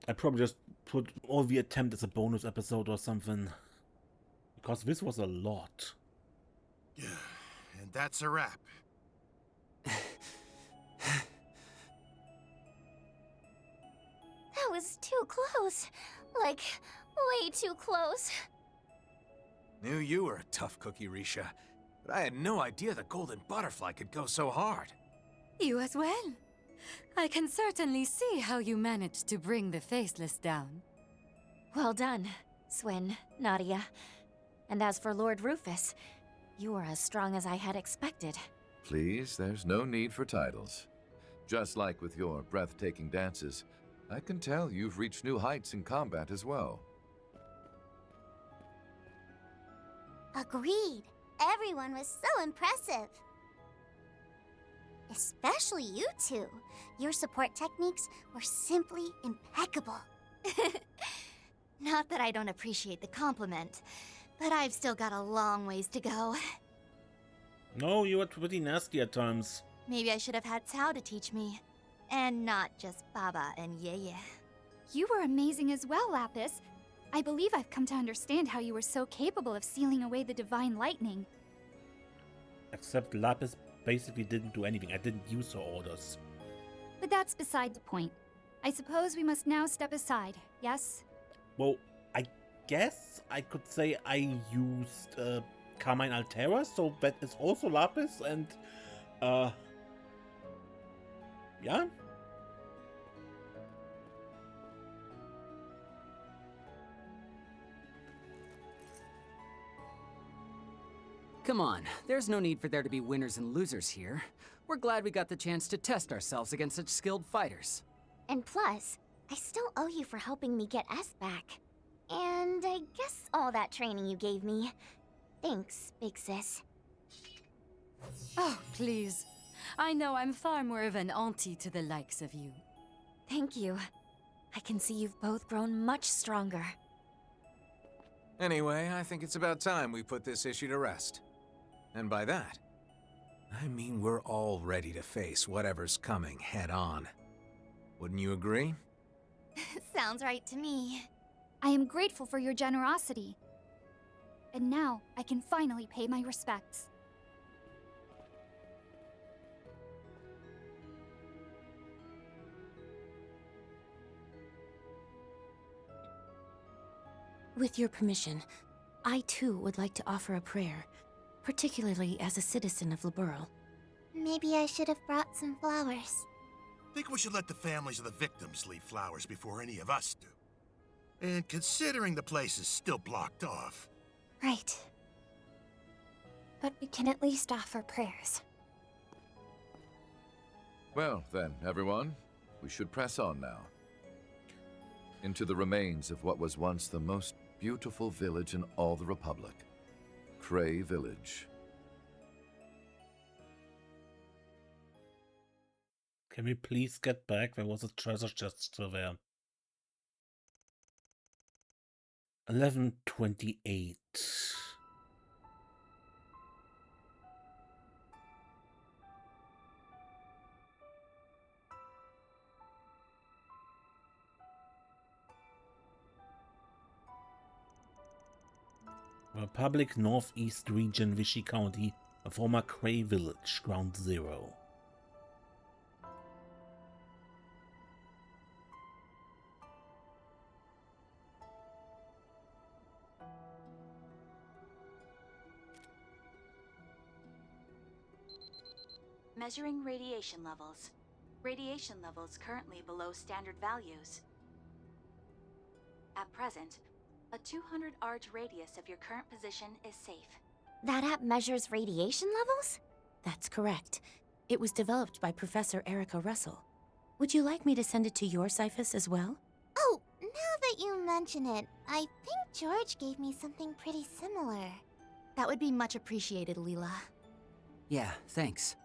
I probably just put all the attempt as a bonus episode or something. Because this was a lot. Yeah, and that's a wrap. That was too close. Like, way too close. Knew you were a tough cookie, Risha, but I had no idea the golden butterfly could go so hard. You as well. I can certainly see how you managed to bring the Faceless down. Well done, Swin, Nadia. And as for Lord Rufus, you are as strong as I had expected. Please, there's no need for titles. Just like with your breathtaking dances, I can tell you've reached new heights in combat as well. Agreed. Everyone was so impressive. Especially you two. Your support techniques were simply impeccable. Not that I don't appreciate the compliment, but I've still got a long ways to go. No, you were pretty nasty at times. Maybe I should have had Cao to teach me. And not just Baba and Yeye. You were amazing as well, Lapis. I believe I've come to understand how you were so capable of sealing away the divine lightning. Except Lapis basically didn't do anything. I didn't use her orders. But that's beside the point. I suppose we must now step aside, yes? Well, I guess I could say I used Carmine Altera, so that is also Lapis, and yeah. Come on, there's no need for there to be winners and losers here. We're glad we got the chance to test ourselves against such skilled fighters. And plus, I still owe you for helping me get S back. And I guess all that training you gave me. Thanks, big sis. Oh, please. I know I'm far more of an auntie to the likes of you. Thank you. I can see you've both grown much stronger. Anyway, I think it's about time we put this issue to rest. And by that, I mean we're all ready to face whatever's coming head on. Wouldn't you agree? Sounds right to me. I am grateful for your generosity. And now, I can finally pay my respects. With your permission, I too would like to offer a prayer, particularly as a citizen of Liberl. Maybe I should have brought some flowers. Think we should let the families of the victims leave flowers before any of us do. And considering the place is still blocked off. Right. But we can at least offer prayers. Well, then, everyone, we should press on now. Into the remains of what was once the most beautiful village in all the Republic. Creil Village. Can we please get back? There was a treasure chest still there. 11:28. Republic Northeast Region, Vichy County, a former Creil Village, Ground Zero. Measuring radiation levels. Radiation levels currently below standard values. At present, a 200 Arj radius of your current position is safe. That app measures radiation levels? That's correct. It was developed by Professor Erica Russell. Would you like me to send it to your Cyphus as well? Oh, now that you mention it, I think George gave me something pretty similar. That would be much appreciated, Leela. Yeah, thanks.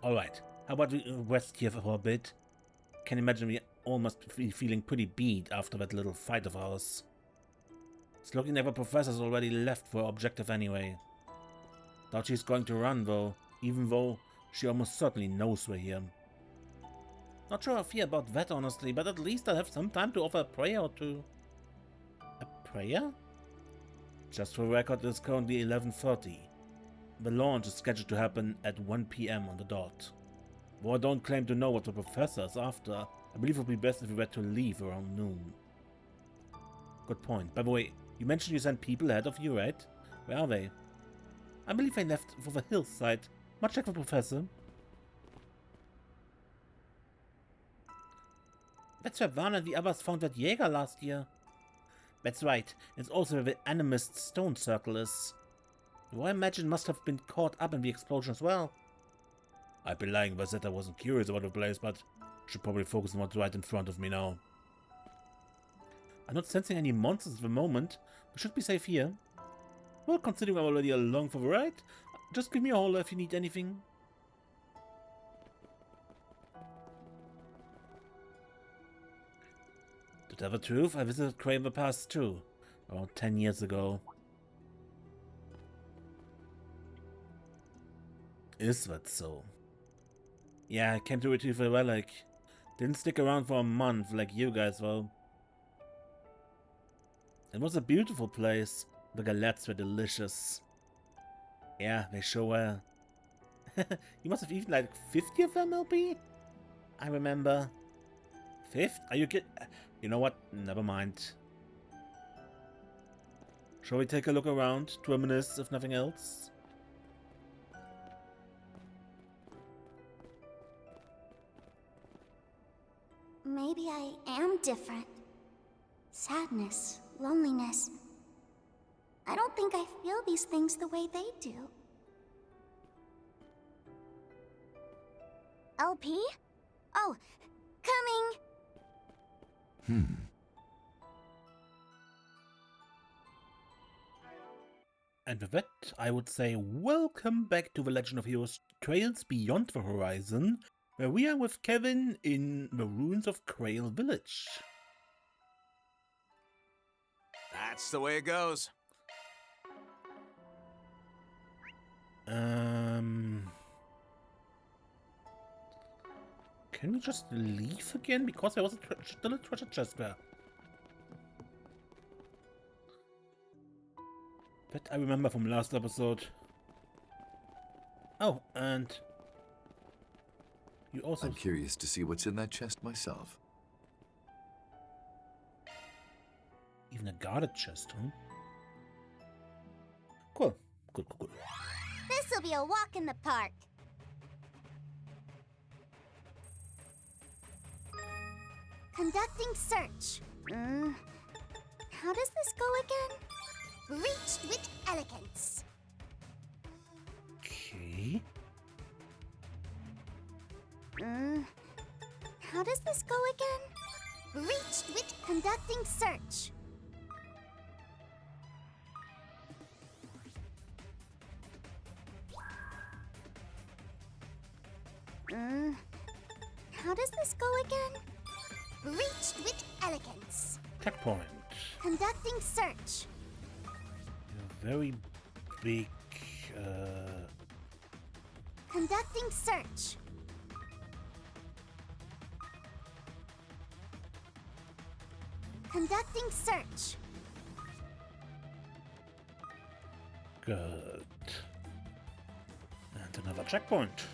Alright, how about we rest here for a bit? Can imagine we all must be feeling pretty beat after that little fight of ours. It's looking like the professor's already left for her objective anyway. Doubt she's going to run though, even though she almost certainly knows we're here. Not sure how I feel about that honestly, but at least I'll have some time to offer a prayer or two. A prayer? Just for record, it's currently 11:30. The launch is scheduled to happen at 1 PM on the dot. Though I don't claim to know what the professor is after, I believe it would be best if we were to leave around noon. Good point. By the way, you mentioned you sent people ahead of you, right? Where are they? I believe they left for the hillside, much like the professor. That's where Van and the others found that Jäger last year. That's right, it's also where the Animist Stone Circle is. Who I imagine must have been caught up in the explosion as well. I'd be lying if I said I wasn't curious about the place, but should probably focus on what's right in front of me now. I'm not sensing any monsters at the moment. We should be safe here. Well, considering I'm already along for the ride, just give me a holler if you need anything. To tell the truth, I visited Creil in the past too, around 10 years ago. Is that so? Yeah, I came to retrieve a relic. Didn't stick around for a month like you guys though. It was a beautiful place. The galettes were delicious. Yeah, they sure were. You must have eaten like 50 of them, LP? I remember. 50? Are you kidding? You know what? Never mind. Shall we take a look around to reminisce if nothing else? Maybe I am different. Sadness, loneliness. I don't think I feel these things the way they do. LP? Oh, coming! And with that, I would say welcome back to The Legend of Heroes Trails Beyond the Horizon, where we are with Kevin in the ruins of Creil Village. That's the way it goes. Can we just leave again? Because there was still a treasure chest there. That I remember from last episode. Oh, and you also... I'm curious to see what's in that chest myself. Even a guarded chest, huh? Cool. Good. This'll be a walk in the park. Conducting search. How does this go again? Reached with elegance. Okay. How does this go again? Reached with conducting search. How does this go again? Reached with elegance. Checkpoint. Conducting search. A very big, Conducting search. Conducting search. Good. And another checkpoint.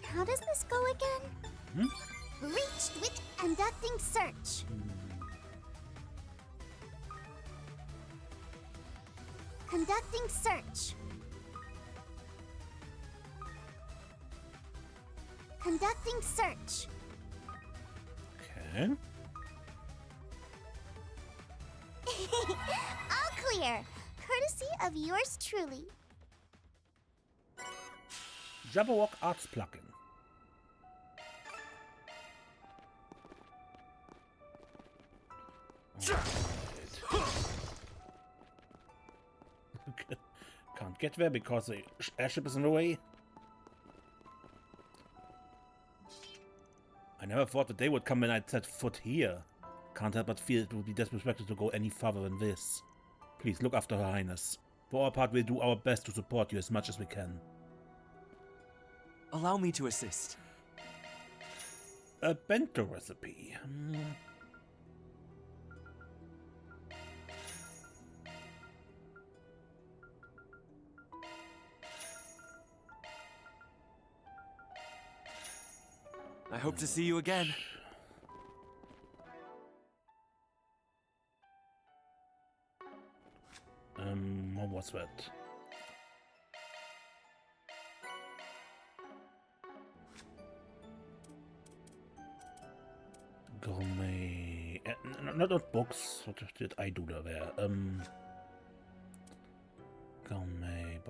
How does this go again? Reached with conducting search. Conducting search. Conducting search. Okay. All clear. Courtesy of yours truly. Jabberwock Arts plugin. Can't get there because the airship is in the way. I never thought the day would come when I'd set foot here. Can't help but feel it would be disrespectful to go any farther than this. Please look after Her Highness. For our part, we'll do our best to support you as much as we can. Allow me to assist. A bento recipe. I hope to see you again. What was that? Gourmet. Not books. What did I do there? Gourmet.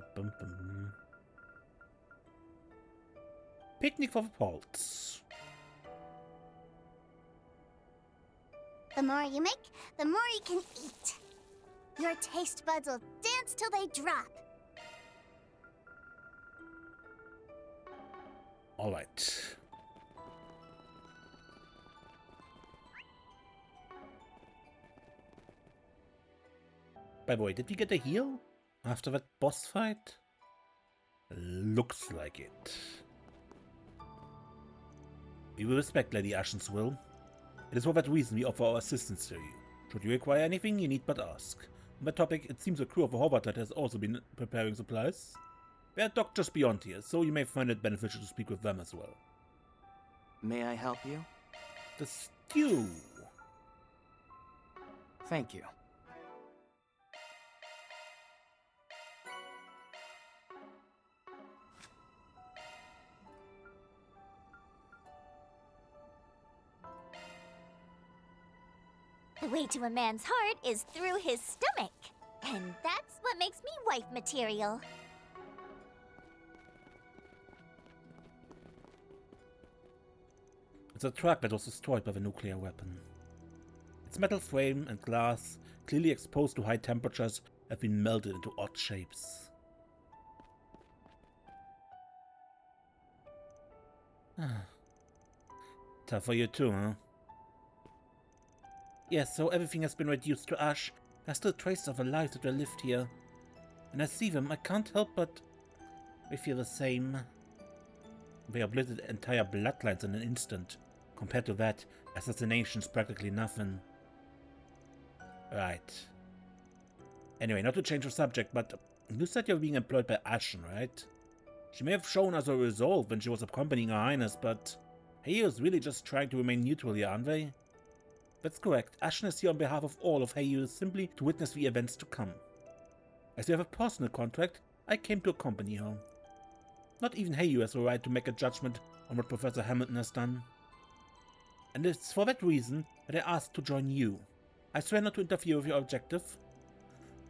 Picnic for the Pulse. The more you make, the more you can eat. Your taste buds will dance till they drop. All right. By the way, did we get a heal after that boss fight? Looks like it. We will respect Lady Ashen's will. It is for that reason we offer our assistance to you. Should you require anything, you need but ask. On that topic, it seems the crew of the Hovertide has also been preparing supplies. They are docked just beyond here, so you may find it beneficial to speak with them as well. May I help you? The stew. Thank you. The way to a man's heart is through his stomach. And that's what makes me wife material. It's a truck that was destroyed by the nuclear weapon. Its metal frame and glass, clearly exposed to high temperatures, have been melted into odd shapes. Tough for you too, huh? Yes, so everything has been reduced to ash. There's still traces of the lives that were lived here. When I see them, I can't help but... we feel the same. They obliterated entire bloodlines in an instant. Compared to that, assassination's practically nothing. Right. Anyway, not to change the subject, but you said you're being employed by Ashen, right? She may have shown us a resolve when she was accompanying Her Highness, but Heiu's really just trying to remain neutral here, aren't they? That's correct. Ashen is here on behalf of all of Heiu, simply to witness the events to come. As we have a personal contract, I came to accompany her. Not even Heiu has the right to make a judgment on what Professor Hamilton has done. And it's for that reason that I asked to join you. I swear not to interfere with your objective.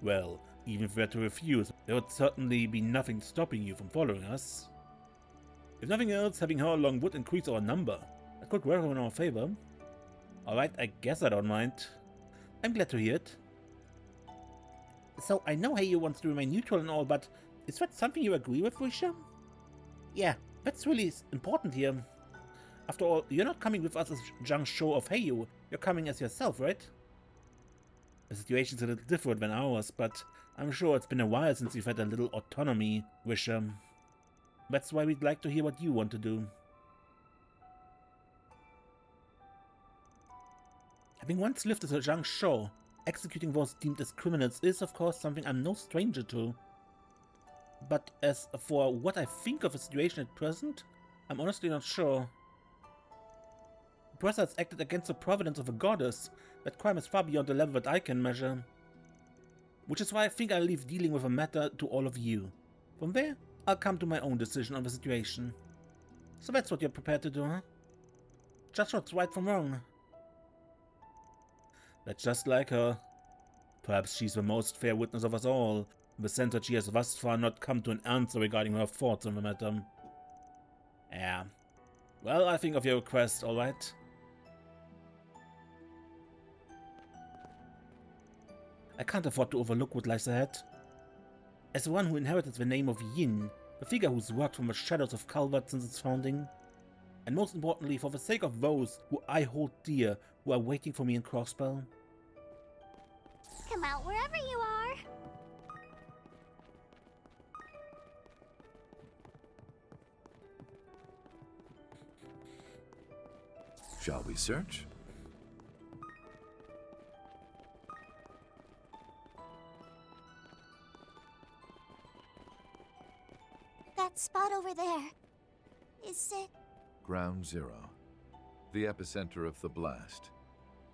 Well, even if we were to refuse, there would certainly be nothing stopping you from following us. If nothing else, having her along would increase our number. That could work in our favor. Alright, I guess I don't mind. I'm glad to hear it. So, I know Heiu wants to remain neutral and all, but is that something you agree with, Risha? Yeah, that's really important here. After all, you're not coming with us as Zhang Shou of Heiu, you're coming as yourself, right? The situation's a little different than ours, but I'm sure it's been a while since you've had a little autonomy, Risha. That's why we'd like to hear what you want to do. Having once lived as a Zhang Shou, executing those deemed as criminals is, of course, something I'm no stranger to. But as for what I think of the situation at present, I'm honestly not sure. The Professor has acted against the providence of a goddess. That crime is far beyond the level that I can measure. Which is why I think I'll leave dealing with the matter to all of you. From there, I'll come to my own decision on the situation. So that's what you're prepared to do, huh? Judge what's right from wrong. That's just like her. Perhaps she's the most fair witness of us all, in the sense that she has thus far not come to an answer regarding her thoughts on the matter. Yeah. Well, I think of your request, alright? I can't afford to overlook what lies ahead. As the one who inherited the name of Yin, the figure who's worked from the shadows of Calvert since its founding, And most importantly, for the sake of those who I hold dear, who are waiting for me in Crossbell. Come out wherever you are. Shall we search? That spot over there. Is it? Ground Zero. The epicenter of the blast.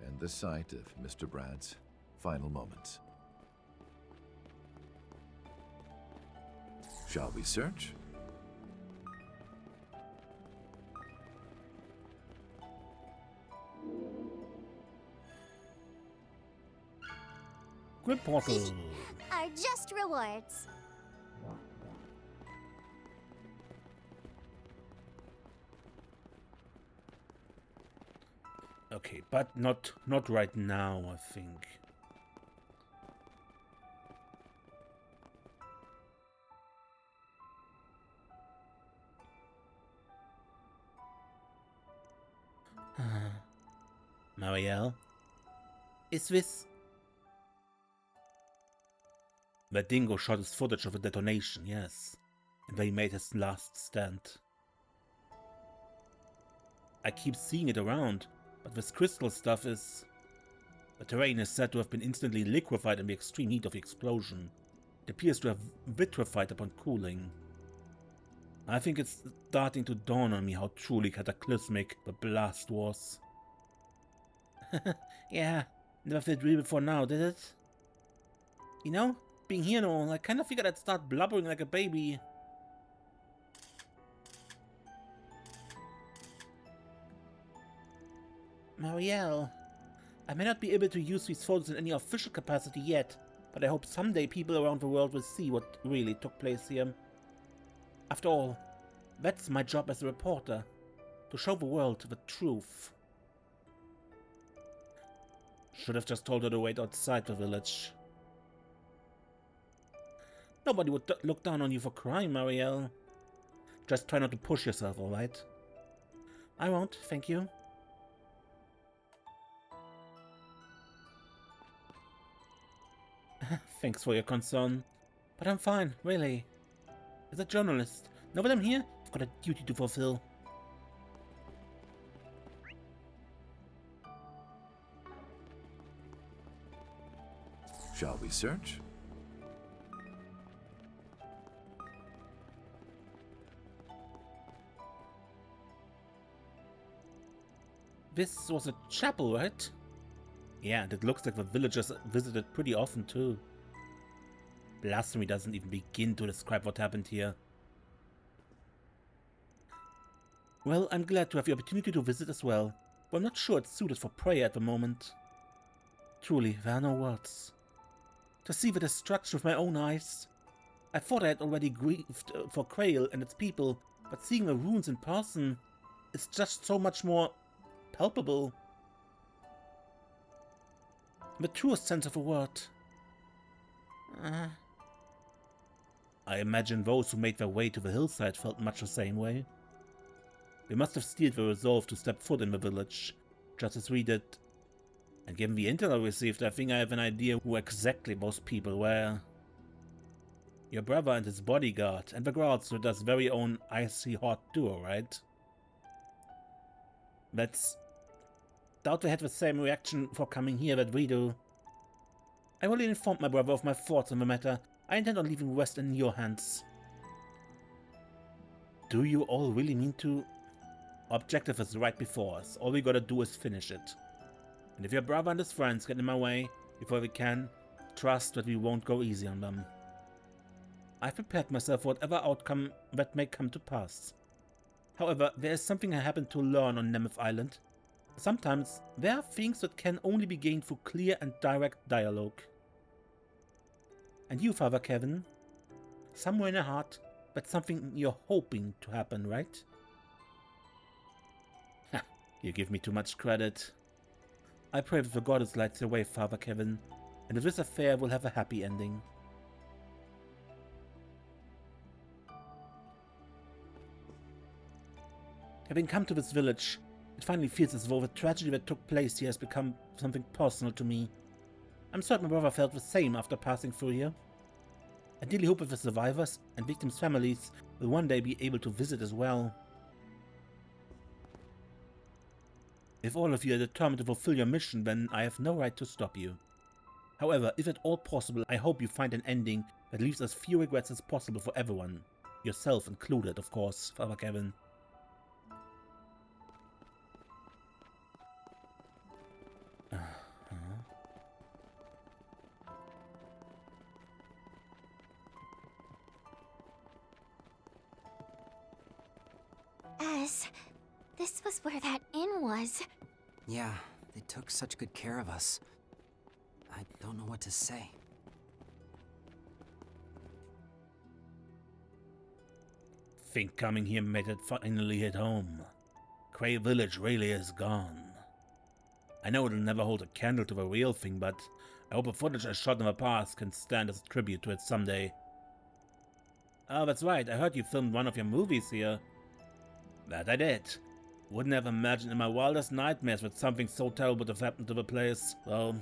And the site of Mr. Brad's final moments. Shall we search? Good portal. Are just rewards. Okay, but not right now, I think. Marielle? Is this... The dingo shot his footage of a detonation, yes. And where he made his last stand. I keep seeing it around, but this crystal stuff is... The terrain is said to have been instantly liquefied in the extreme heat of the explosion. It appears to have vitrified upon cooling. I think it's starting to dawn on me how truly cataclysmic the blast was. Yeah, never felt real before now, did it? You know, being here and all, I kind of figured I'd start blubbering like a baby. Marielle, I may not be able to use these photos in any official capacity yet, but I hope someday people around the world will see what really took place here. After all, that's my job as a reporter, to show the world the truth. Should have just told her to wait outside the village. Nobody would look down on you for crying, Marielle. Just try not to push yourself, alright? I won't, thank you. Thanks for your concern. But I'm fine, really. As a journalist, now that I'm here, I've got a duty to fulfill. Shall we search? This was a chapel, right? Yeah, and it looks like the villagers visited pretty often too. Blasphemy doesn't even begin to describe what happened here. Well, I'm glad to have the opportunity to visit as well, but I'm not sure it's suited for prayer at the moment. Truly, there are no words. To see the destruction with my own eyes. I thought I had already grieved for Creil and its people, but seeing the ruins in person is just so much more palpable. In the truest sense of the word. I imagine those who made their way to the hillside felt much the same way. They must have steeled the resolve to step foot in the village, just as we did. And given the intel I received, I think I have an idea who exactly those people were. Your brother and his bodyguard, and the Groundstriders' very own icy hot duo, right? Doubt they had the same reaction for coming here that we do. I already informed my brother of my thoughts on the matter. I intend on leaving the rest in your hands. Do you all really mean to? Objective is right before us. All we gotta do is finish it. And if your brother and his friends get in my way before we can, trust that we won't go easy on them. I've prepared myself for whatever outcome that may come to pass. However, there is something I happened to learn on Nemeth Island. Sometimes there are things that can only be gained through clear and direct dialogue. And you, Father Kevin, somewhere in your heart, that's something you're hoping to happen, right? Ha, you give me too much credit. I pray that the goddess lights your way, Father Kevin, and that this affair will have a happy ending. Having come to this village, it finally feels as though the tragedy that took place here has become something personal to me. I'm certain my brother felt the same after passing through here. I dearly hope that the survivors and victims' families will one day be able to visit as well. If all of you are determined to fulfill your mission, then I have no right to stop you. However, if at all possible, I hope you find an ending that leaves as few regrets as possible for everyone. Yourself included, of course, Father Kevin. This was where that inn was. Yeah, they took such good care of us. I don't know what to say. Think coming here made it finally hit home. Creil village really is gone. I know it'll never hold a candle to the real thing, but I hope the footage I shot in the past can stand as a tribute to it someday. Oh, that's right, I heard you filmed one of your movies here. That I did. Wouldn't have imagined in my wildest nightmares that something so terrible would have happened to the place. Well,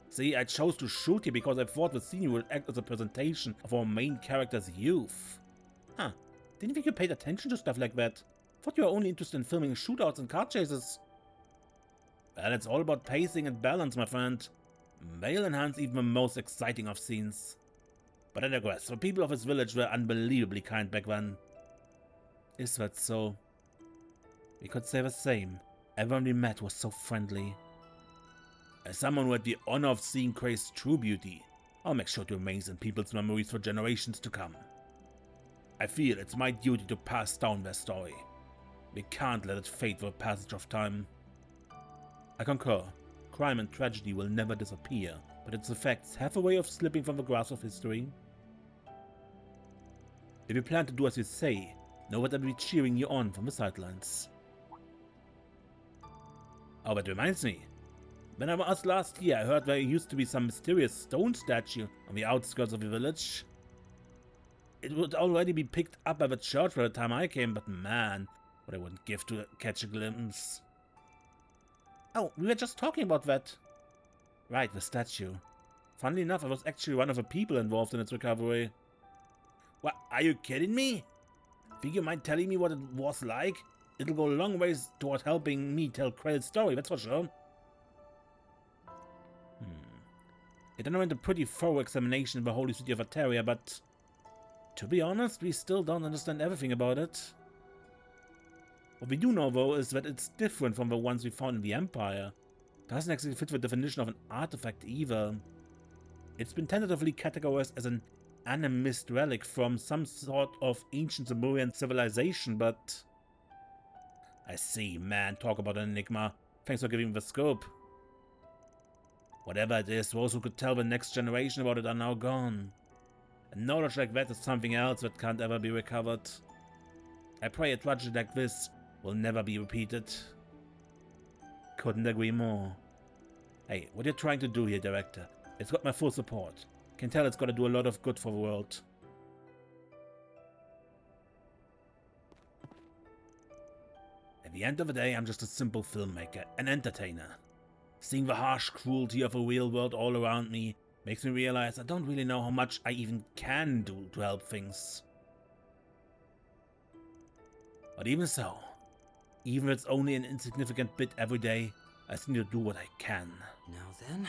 see, I chose to shoot here because I thought the scene would act as a presentation of our main character's youth. Huh, didn't think you paid attention to stuff like that. Thought you were only interested in filming shootouts and car chases. Well, it's all about pacing and balance, my friend. They'll enhance even the most exciting of scenes. But I digress, the people of this village were unbelievably kind back then. Is that so? We could say the same. Everyone we met was so friendly. As someone who had the honor of seeing Creil's true beauty, I'll make sure to remain in people's memories for generations to come. I feel it's my duty to pass down their story. We can't let it fade with the passage of time. I concur. Crime and tragedy will never disappear, but its effects have a way of slipping from the grasp of history. If you plan to do as you say, know that I'll be cheering you on from the sidelines. Oh, that reminds me. When I was last here, I heard there used to be some mysterious stone statue on the outskirts of the village. It would already be picked up by the church by the time I came, but man, what I wouldn't give to catch a glimpse. Oh, we were just talking about that. Right, the statue. Funnily enough, I was actually one of the people involved in its recovery. What, are you kidding me? Think you mind telling me what it was like? It'll go a long ways toward helping me tell Creil's story, that's for sure. It underwent a pretty thorough examination of the holy city of Ateria, but to be honest, we still don't understand everything about it. What we do know, though, is that it's different from the ones we found in the Empire. It doesn't actually fit the definition of an artifact either. It's been tentatively categorized as an animist relic from some sort of ancient Sumerian civilization, but... I see, man, talk about an enigma. Thanks for giving me the scope. Whatever it is, those who could tell the next generation about it are now gone. And knowledge like that is something else that can't ever be recovered. I pray a tragedy like this will never be repeated. Couldn't agree more. Hey, what you're trying to do here, Director, it's got my full support. Can tell it's gonna do a lot of good for the world. At the end of the day, I'm just a simple filmmaker, an entertainer. Seeing the harsh cruelty of the real world all around me makes me realize I don't really know how much I even can do to help things. But even so, even if it's only an insignificant bit every day, I still need to do what I can. Now then...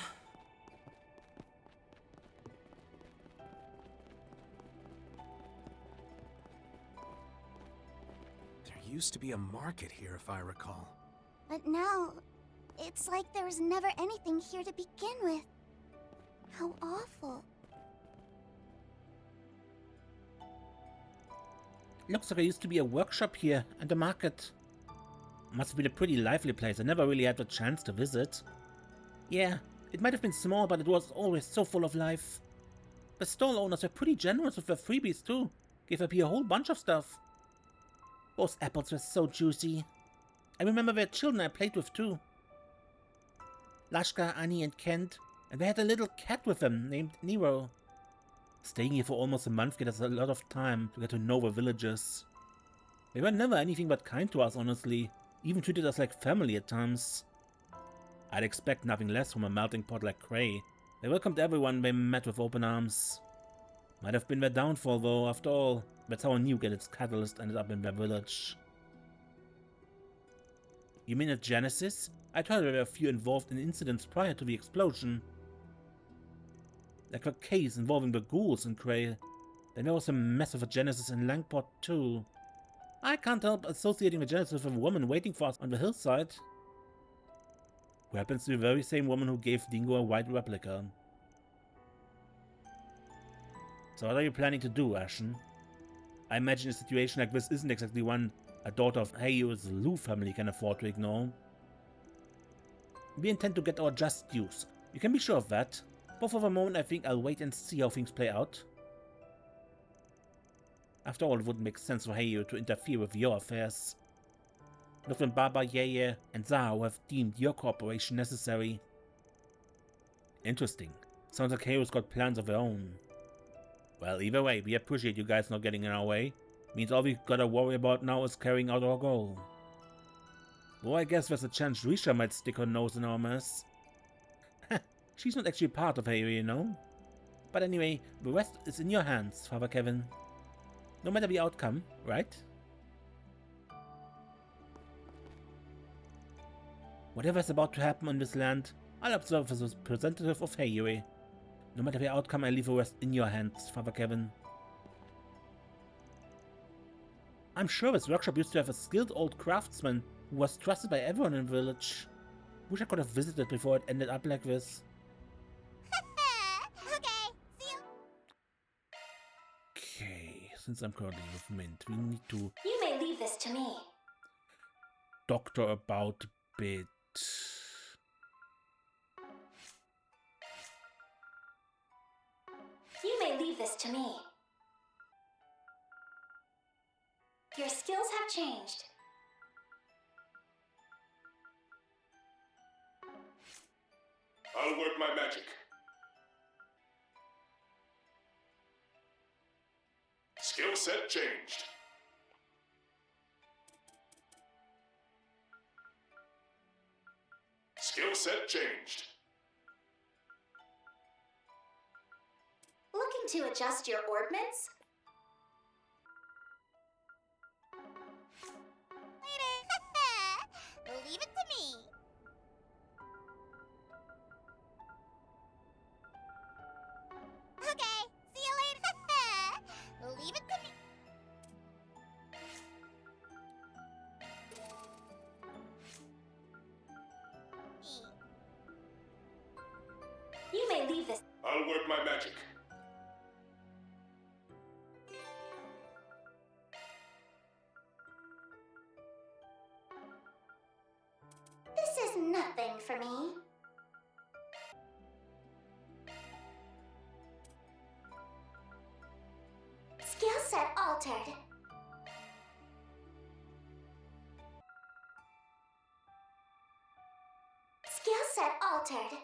There used to be a market here, if I recall. But now, it's like there was never anything here to begin with. How awful. Looks like there used to be a workshop here and a market. Must have been a pretty lively place. I never really had the chance to visit. Yeah, it might have been small, but it was always so full of life. The stall owners were pretty generous with their freebies too. Gave up here a whole bunch of stuff. Those apples were so juicy. I remember their children I played with too. Lashka, Annie and Kent. And they had a little cat with them named Nero. Staying here for almost a month gave us a lot of time to get to know the villagers. They were never anything but kind to us, honestly. Even treated us like family at times. I'd expect nothing less from a melting pot like Creil. They welcomed everyone they met with open arms. Might have been their downfall, though, after all. That's how a nuke and its catalyst ended up in their village. You mean at Genesis? I heard there were a few involved in incidents prior to the explosion. Like the case involving the ghouls in Creil. Then there was a mess of a Genesis in Langport too. I can't help associating the Genesis with a woman waiting for us on the hillside. Who happens to be the very same woman who gave Dingo a white replica. So what are you planning to do, Ashen? I imagine a situation like this isn't exactly one a daughter of Heyo's Lu family can afford to ignore. We intend to get our just dues. You can be sure of that. But for the moment I think I'll wait and see how things play out. After all, it wouldn't make sense for Heyo to interfere with your affairs. Not when Baba, Yeye, and Zahao have deemed your cooperation necessary. Interesting. Sounds like Heyo's got plans of their own. Well, either way, we appreciate you guys not getting in our way. Means all we gotta worry about now is carrying out our goal. Though I guess there's a chance Risha might stick her nose in our mess. She's not actually part of Heyo, you know. But anyway, the rest is in your hands, Father Kevin. No matter the outcome, right? Whatever's about to happen on this land, I'll observe as a representative of Heyo. No matter the outcome, I leave the rest in your hands, Father Kevin. I'm sure this workshop used to have a skilled old craftsman who was trusted by everyone in the village. Wish I could have visited before it ended up like this. Okay, since I'm currently with Mint, we need to... You may leave this to me. Doctor about a bit. You may leave this to me. Your skills have changed. I'll work my magic. Skill set changed. Skill set changed. Looking to adjust your ordnance? Leave it to me. Okay, see you later. Leave it to me. You may leave this. I'll work my magic. This is nothing for me. Skill set altered. Skill set altered.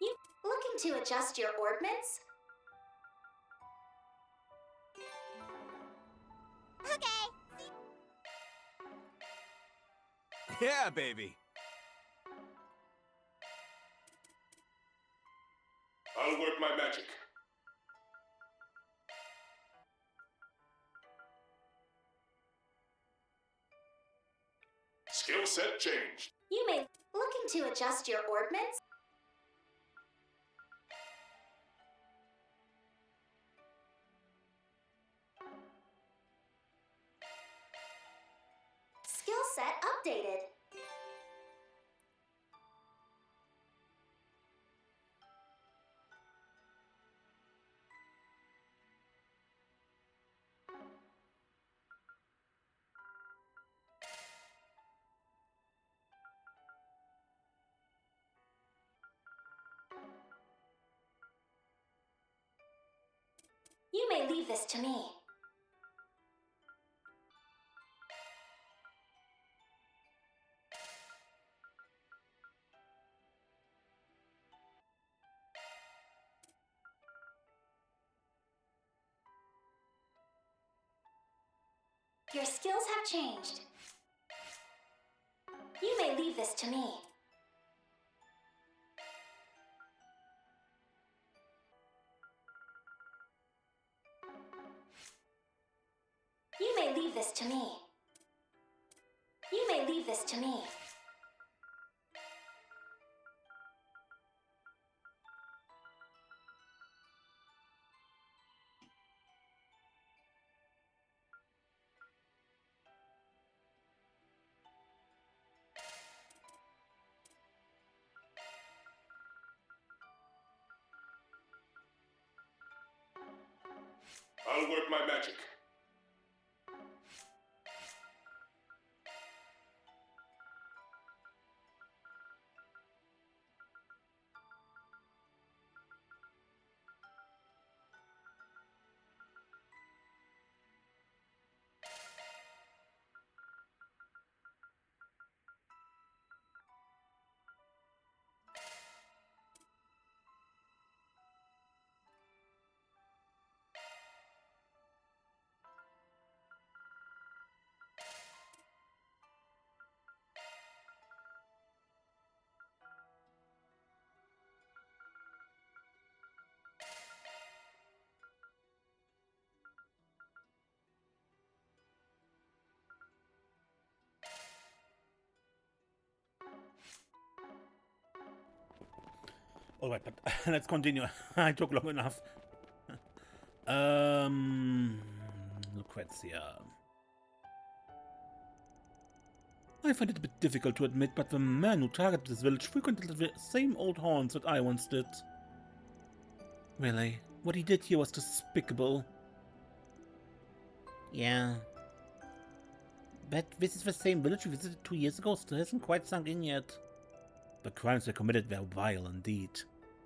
You looking to adjust your ordnance? Okay. Yeah, baby. I'll work my magic. Skill set changed. You may looking to adjust your ordnance? Skill set updated. You may leave this to me. Your skills have changed. You may leave this to me. You may leave this to me. You may leave this to me. I'll work my magic. Alright, but let's continue. I took long enough. Lucrezia. I find it a bit difficult to admit, but the man who targeted this village frequented the same old haunts that I once did. Really, what he did here was despicable. Yeah. But this is the same village we visited 2 years ago, still hasn't quite sunk in yet. The crimes they committed were vile indeed,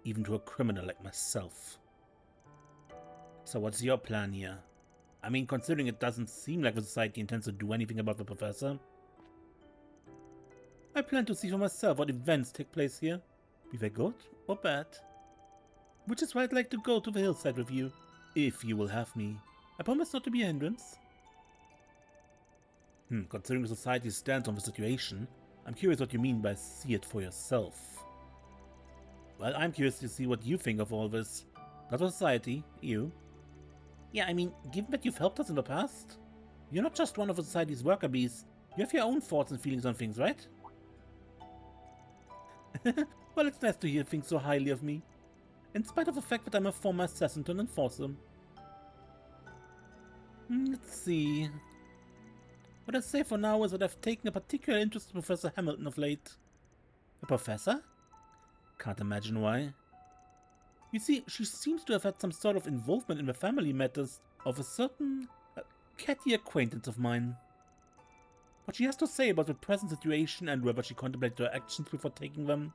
even to a criminal like myself. So what's your plan here? I mean, considering it doesn't seem like the society intends to do anything about the professor. I plan to see for myself what events take place here, be they good or bad. Which is why I'd like to go to the hillside with you, if you will have me. I promise not to be a hindrance. Considering the society's stance on the situation, I'm curious what you mean by see it for yourself. Well, I'm curious to see what you think of all this. Not the society, you. Yeah, I mean, given that you've helped us in the past, you're not just one of the society's worker bees. You have your own thoughts and feelings on things, right? Well, it's nice to hear things so highly of me, in spite of the fact that I'm a former assassin turned enforcer. Let's see. What I say for now is that I've taken a particular interest in Professor Hamilton of late. A professor? Can't imagine why. You see, she seems to have had some sort of involvement in the family matters of a certain catty acquaintance of mine. What she has to say about the present situation and whether she contemplated her actions before taking them.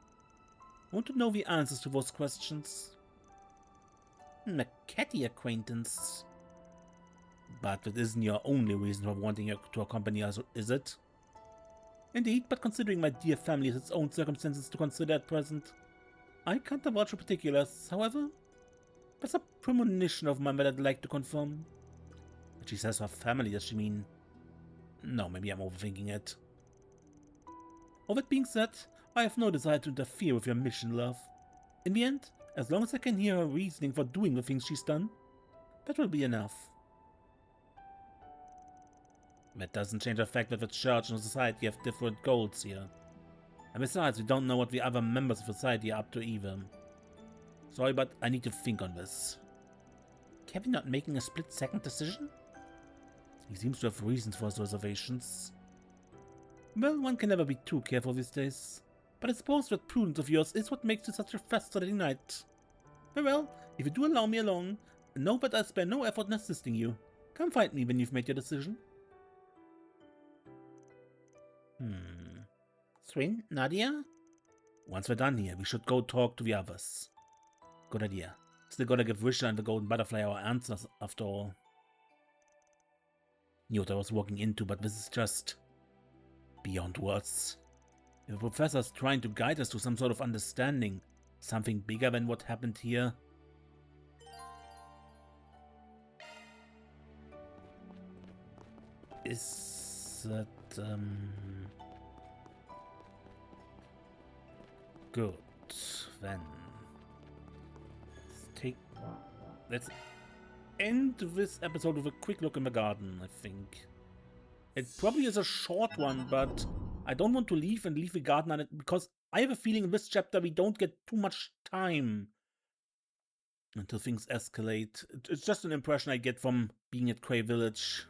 I want to know the answers to those questions. A catty acquaintance. But that isn't your only reason for wanting her to accompany us, is it? Indeed, but considering my dear family has its own circumstances to consider at present, I can't divulge the particulars. However, there's a premonition of mine that I'd like to confirm. But she says her family, does she mean? No, maybe I'm overthinking it. All that being said, I have no desire to interfere with your mission, love. In the end, as long as I can hear her reasoning for doing the things she's done, that will be enough. That doesn't change the fact that the church and society have different goals here. And besides, we don't know what the other members of society are up to either. Sorry, but I need to think on this. Kevin not making a split-second decision? He seems to have reasons for his reservations. Well, one can never be too careful these days. But I suppose that prudence of yours is what makes it such a fascinating night. Very well, if you do allow me along, know that I'll spare no effort in assisting you. Come find me when you've made your decision. Swin, Nadia? Once we're done here, we should go talk to the others. Good idea. Still gotta give Wisher and the Golden Butterfly our answers, after all. Knew what I was walking into, but this is just beyond words. If the professor's trying to guide us to some sort of understanding, something bigger than what happened here. Is that good? Then let's end this episode with a quick look in the garden. I think it probably is a short one, but I don't want to leave the garden on it because I have a feeling in this chapter we don't get too much time until things escalate. It's just an impression I get from being at Creil Village.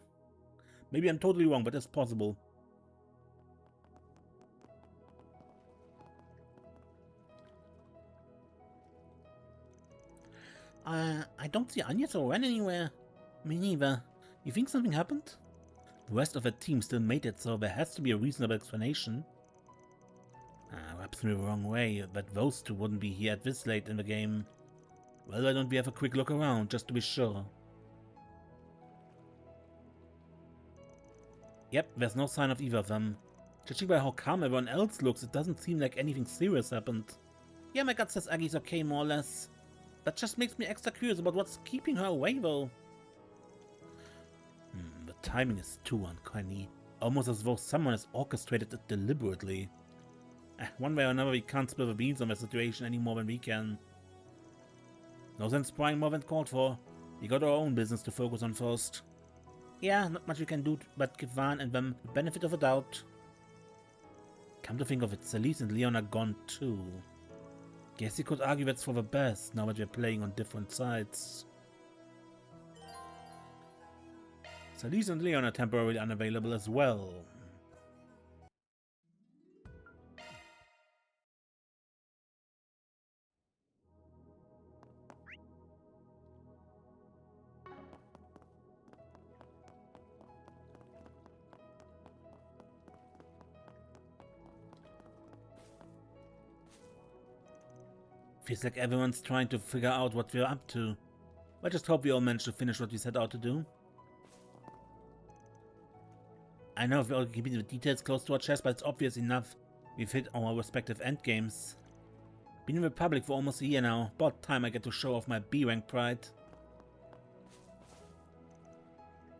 Maybe I'm totally wrong, but it's possible. I don't see Agnes or Ren anywhere. Me neither. You think something happened? The rest of the team still made it, so there has to be a reasonable explanation. Rubs me the wrong way that those two wouldn't be here at this late in the game. Well, why don't we have a quick look around, just to be sure? Yep, there's no sign of either of them. Judging by how calm everyone else looks, it doesn't seem like anything serious happened. Yeah, my gut says Aggie's okay, more or less. That just makes me extra curious about what's keeping her away, though. The timing is too uncanny. Almost as though someone has orchestrated it deliberately. One way or another, we can't spill the beans on the situation any more than we can. No sense prying more than called for. We got our own business to focus on first. Yeah, not much we can do but give Van and them the benefit of the doubt. Come to think of it, Celise and Leon are gone too. Guess you could argue that's for the best, now that we're playing on different sides. Celise and Leon are temporarily unavailable as well. Feels like everyone's trying to figure out what we're up to. I just hope we all manage to finish what we set out to do. I know we're all keeping the details close to our chest, but it's obvious enough. We've hit our respective endgames. Been in the Republic for almost a year now. About time I get to show off my B-rank pride.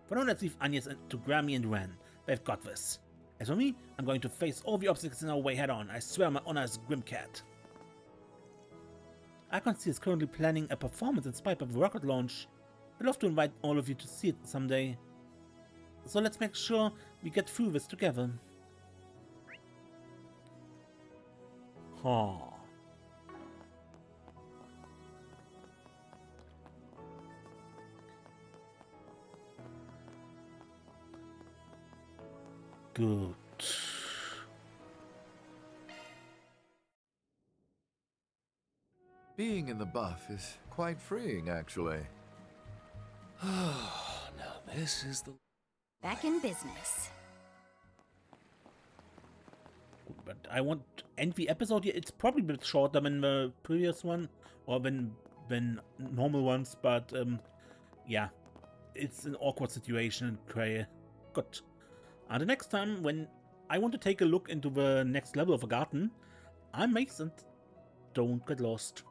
For now, let's leave Agnes to Grammy and Ren. They've got this. As for me, I'm going to face all the obstacles in our way head on. I swear my honor is Grimcat. Archon is currently planning a performance inspired by the rocket launch. I'd love to invite all of you to see it someday. So let's make sure we get through this together. Huh. Good. Being in the buff is quite freeing, actually. Oh, now this is the... Back in business. But I want to end the episode here. It's probably a bit shorter than the previous one, or than normal ones, but yeah, it's an awkward situation in Creil. Good. And the next time, when I want to take a look into the next level of a garden, I'm Mace and don't get lost.